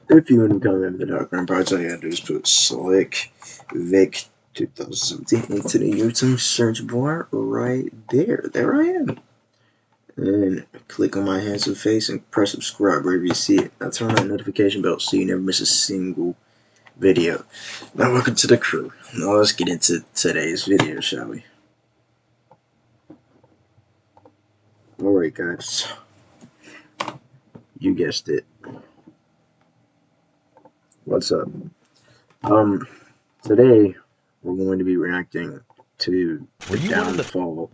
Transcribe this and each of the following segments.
If you want to come in the background parts, all you gotta do is put Slick Vic 2017 into the YouTube search bar right there. There I am. And click on my handsome face and press subscribe wherever you see it. Now turn on that notification bell so you never miss a single video. Now welcome to the crew. Now let's get into today's video, shall we? Alright guys. You guessed it. What's up? Today we're going to be reacting to the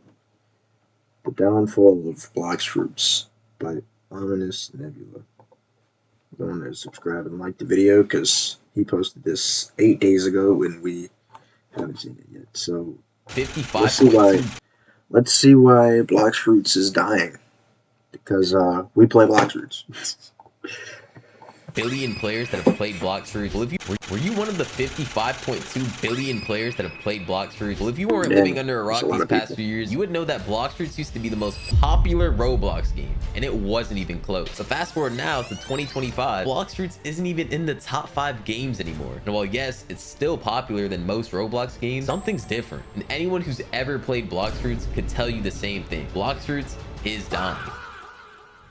downfall of Blox Fruits by Ominous Nebula. Go on there, subscribe and like the video because he posted this 8 days ago and we haven't seen it yet. So 55. Let's see why Blox Fruits is dying. Because we play Blox Fruits. Billion players that have played Blox Fruits. Well, were you one of the 55.2 billion players that have played Blox Fruits? Well, if you weren't living under a rock these past few years, you would know that Blox Fruits used to be the most popular Roblox game, and it wasn't even close. So fast forward now to 2025, Blox Fruits isn't even in the top 5 games anymore. And while yes, it's still popular than most Roblox games, something's different. And anyone who's ever played Blox Fruits could tell you the same thing. Blox Fruits is dying.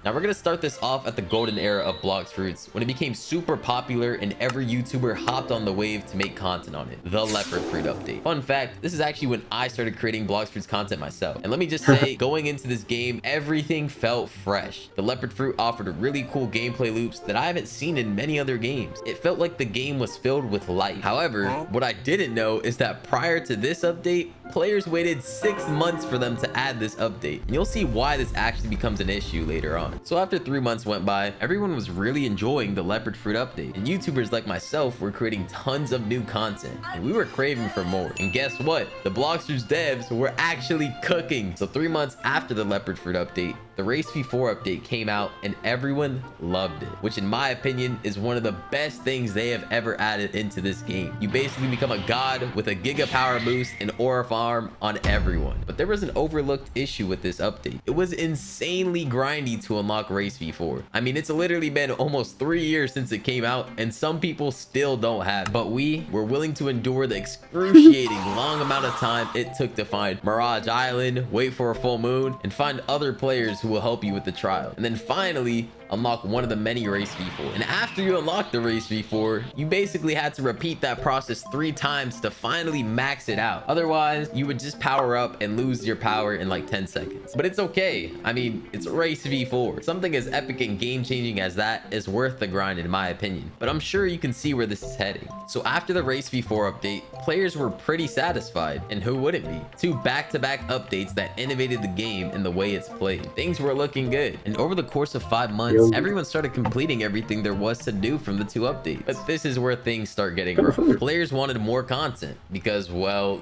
Now we're gonna start this off at the golden era of Blox Fruits, when it became super popular and every YouTuber hopped on the wave to make content on it. The leopard fruit update. Fun fact, this is actually when I started creating Blox Fruits content myself. And let me just say, going into this game, everything felt fresh. The leopard fruit offered really cool gameplay loops that I haven't seen in many other games. It felt like the game was filled with life. However, what I didn't know is that prior to this update, players waited 6 months for them to add this update. And you'll see why this actually becomes an issue later on. So after 3 months went by, everyone was really enjoying the leopard fruit update, and YouTubers like myself were creating tons of new content, and we were craving for more. And guess what? The Blox Fruits devs were actually cooking. So 3 months after the leopard fruit update, the Race V4 update came out and everyone loved it, which in my opinion is one of the best things they have ever added into this game. You basically become a god with a giga power boost and aura farm on everyone. But there was an overlooked issue with this update. It was insanely grindy to unlock Race V4. I mean, it's literally been almost 3 years since it came out and some people still don't have it. But we were willing to endure the excruciating long amount of time it took to find Mirage Island, wait for a full moon, and find other players who will help you with the trial. And then finally, unlock one of the many Race V4. And after you unlock the Race V4, you basically had to repeat that process 3 times to finally max it out. Otherwise, you would just power up and lose your power in like 10 seconds. But it's okay. I mean, it's Race V4. Something as epic and game-changing as that is worth the grind in my opinion. But I'm sure you can see where this is heading. So after the Race V4 update, players were pretty satisfied. And who wouldn't be? 2 back-to-back updates that innovated the game in the way it's played. Things were looking good. And over the course of 5 months, everyone started completing everything there was to do from the 2 updates. But this is where things start getting rough. Players wanted more content because, well,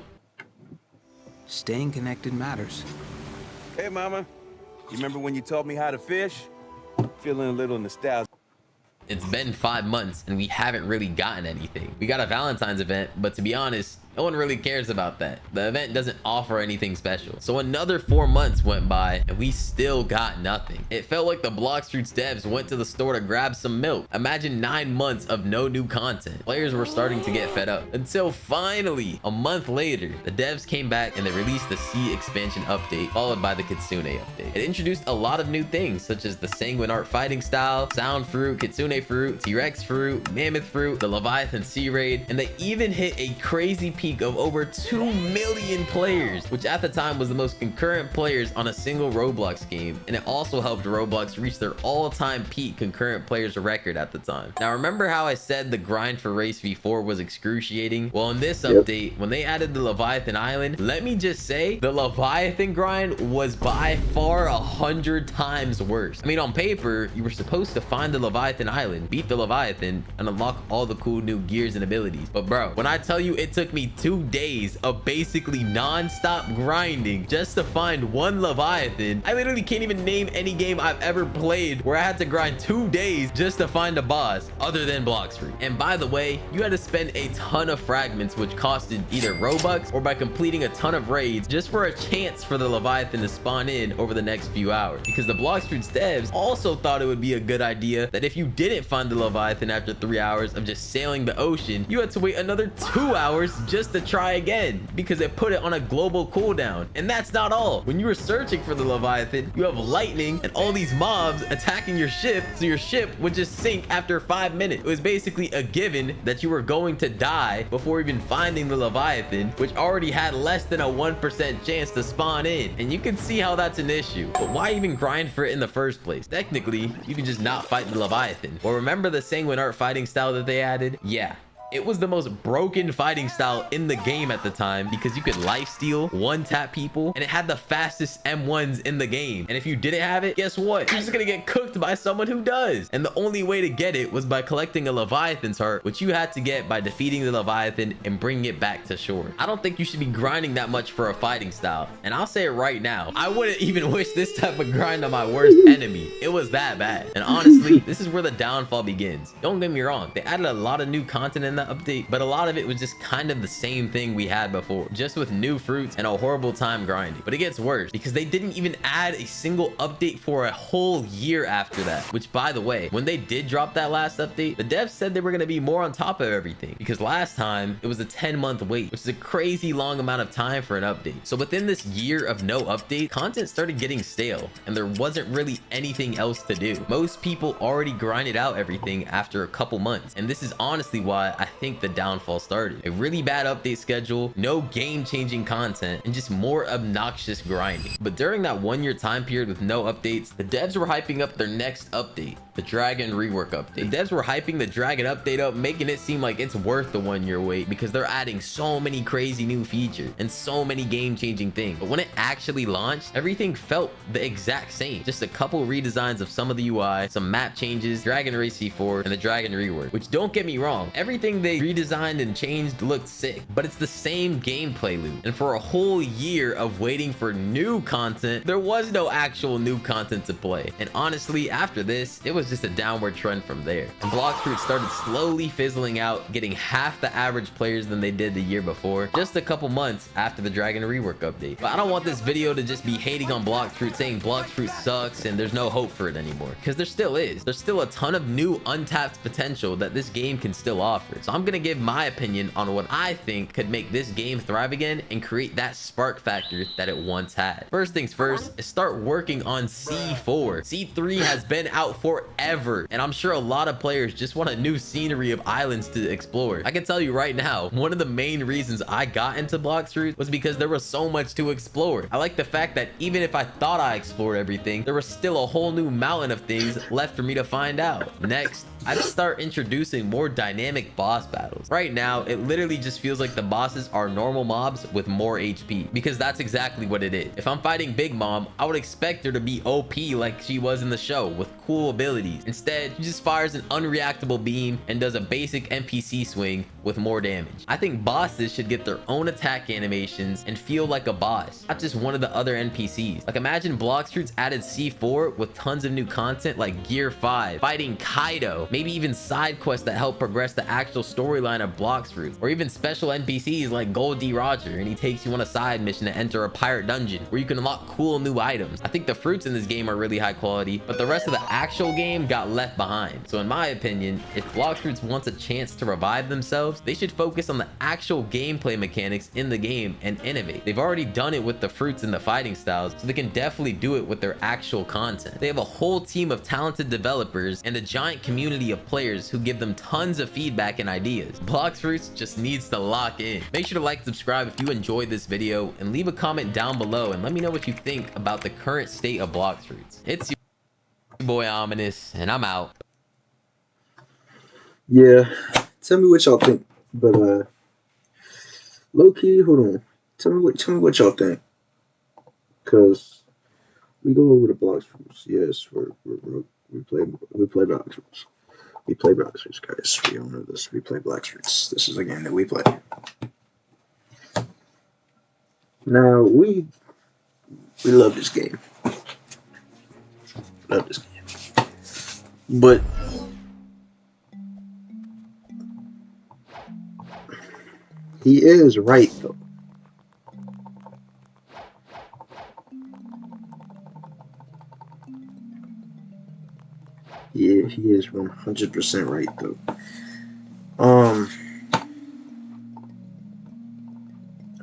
staying connected matters. Hey, Mama. You remember when you taught me how to fish? Feeling a little nostalgic. it's been 5 months and we haven't really gotten anything. We got a Valentine's event, but to be honest, no one really cares about that. The event doesn't offer anything special. So another 4 months went by and we still got nothing. It felt like the Blox Fruits devs went to the store to grab some milk. Imagine 9 months of no new content. Players were starting to get fed up until finally, a month later, the devs came back and they released the Sea expansion update, followed by the Kitsune update. It introduced a lot of new things, such as the Sanguine Art fighting style, Sound Fruit, Kitsune Fruit, T-Rex Fruit, Mammoth Fruit, the Leviathan Sea Raid, and they even hit a crazy peak of over 2 million players, which at the time was the most concurrent players on a single Roblox game. And it also helped Roblox reach their all-time peak concurrent players record at the time. Now, remember how I said the grind for Race V4 was excruciating? Well, in this update, when they added the Leviathan Island, let me just say the Leviathan grind was by far 100 times worse. I mean, on paper, you were supposed to find the Leviathan Island, beat the Leviathan, and unlock all the cool new gears and abilities. But bro, when I tell you it took me 2 days of basically non-stop grinding just to find one Leviathan. I literally can't even name any game I've ever played where I had to grind 2 days just to find a boss other than Blox Fruit. And by the way, you had to spend a ton of fragments, which costed either Robux or by completing a ton of raids just for a chance for the Leviathan to spawn in over the next few hours. Because the Blox Fruits devs also thought it would be a good idea that if you didn't find the Leviathan after 3 hours of just sailing the ocean, you had to wait another 2 hours just to try again, because it put it on a global cooldown. And that's not all. When you were searching for the Leviathan, you have lightning and all these mobs attacking your ship, so your ship would just sink after 5 minutes. It was basically a given that you were going to die before even finding the Leviathan, which already had less than a 1% chance to spawn in. And you can see how that's an issue. But why even grind for it in the first place? Technically, you can just not fight the Leviathan. Well, remember the Sanguine Art fighting style that they added? Yeah. It was the most broken fighting style in the game at the time, because you could lifesteal, one-tap people, and it had the fastest M1s in the game. And if you didn't have it, guess what? You're just gonna get cooked by someone who does. And the only way to get it was by collecting a Leviathan's heart, which you had to get by defeating the Leviathan and bringing it back to shore. I don't think you should be grinding that much for a fighting style. And I'll say it right now, I wouldn't even wish this type of grind on my worst enemy. It was that bad. And honestly, this is where the downfall begins. Don't get me wrong, they added a lot of new content in that update, but a lot of it was just kind of the same thing we had before, just with new fruits and a horrible time grinding. But it gets worse because they didn't even add a single update for a whole year after that, which, by the way, when they did drop that last update, the devs said they were going to be more on top of everything, because last time it was a 10-month wait, which is a crazy long amount of time for an update. So within this year of no update, content started getting stale and there wasn't really anything else to do. Most people already grinded out everything after a couple months, and this is honestly why I think the downfall started. A really bad update schedule, no game-changing content, and just more obnoxious grinding. But during that 1-year time period with no updates, the devs were hyping up their next update, the Dragon rework update. The devs were hyping the Dragon update up, making it seem like it's worth the 1-year wait, because they're adding so many crazy new features and so many game-changing things. But when it actually launched, everything felt the exact same. Just a couple redesigns of some of the UI, some map changes, Dragon Race C4, and the Dragon rework. Which, don't get me wrong, everything they redesigned and changed looked sick, but it's the same gameplay loop. And for a whole year of waiting for new content, there was no actual new content to play. And honestly, after this, it was just a downward trend from there. And Blox Fruit started slowly fizzling out, getting half the average players than they did the year before, just a couple months after the Dragon rework update. But I don't want this video to just be hating on Blox Fruit, saying Blox Fruit sucks and there's no hope for it anymore, because there still is. There's still a ton of new untapped potential that this game can still offer. So I'm gonna give my opinion on what I think could make this game thrive again and create that spark factor that it once had. First things first is start working on C4. C3 has been out forever, and I'm sure a lot of players just want a new scenery of islands to explore. I can tell you right now, one of the main reasons I got into Blox Fruit was because there was so much to explore. I like the fact that even if I thought I explored everything, there was still a whole new mountain of things left for me to find out. Next, I'd start introducing more dynamic boss battles. Right now, it literally just feels like the bosses are normal mobs with more HP, because that's exactly what it is. If I'm fighting Big Mom, I would expect her to be OP like she was in the show, with cool abilities. Instead, she just fires an unreactable beam and does a basic NPC swing with more damage. I think bosses should get their own attack animations and feel like a boss, not just one of the other NPCs. Like, imagine Blox Fruits added C4 with tons of new content like Gear 5, fighting Kaido, maybe even side quests that help progress the actual storyline of Blox Fruits, or even special NPCs like Gold D. Roger, and he takes you on a side mission to enter a pirate dungeon where you can unlock cool new items. I think the fruits in this game are really high quality, but the rest of the actual game got left behind. So in my opinion, if Blox Fruits wants a chance to revive themselves, they should focus on the actual gameplay mechanics in the game and innovate. They've already done it with the fruits and the fighting styles, so they can definitely do it with their actual content. They have a whole team of talented developers and a giant community of players who give them tons of feedback and ideas. Blox Fruits just needs to lock in. Make sure to like, subscribe if you enjoyed this video, and leave a comment down below and let me know what you think about the current state of Blox Fruits. It's your boy Ominous, and I'm out. Yeah, tell me what y'all think. But low key, hold on. Tell me what y'all think. Cause we go over the Blox Fruits. Yes, we play Blox Fruits. We play Blox Fruits, guys. We all know this. We play Blox Fruits. This is a game that we play. Now we love this game. Love this game. But he is right though. Yeah, he is 100% right though.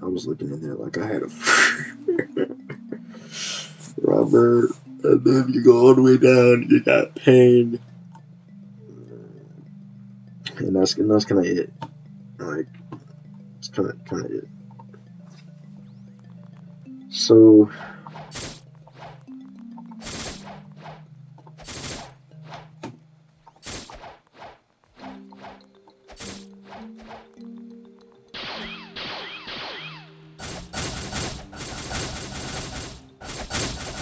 I was looking in there like I had a Robert, and then you go all the way down, you got Pain, and that's kind of it. Like, it's kind of it. So,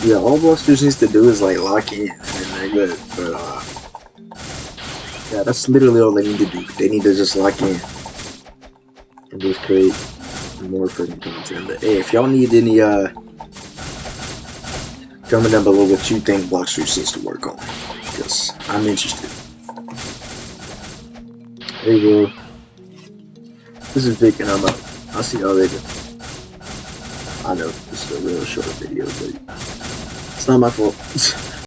yeah, all Blocksters needs to do is like lock in, and they're good. But yeah, that's literally all they need to do. They need to just lock in and just create more freaking content. But hey, if y'all need any, comment down below what you think Blocksters needs to work on, because I'm interested. There you go. This is Vic, and I'm out. I'll see y'all later. I know this is a real short video, but it's not my fault.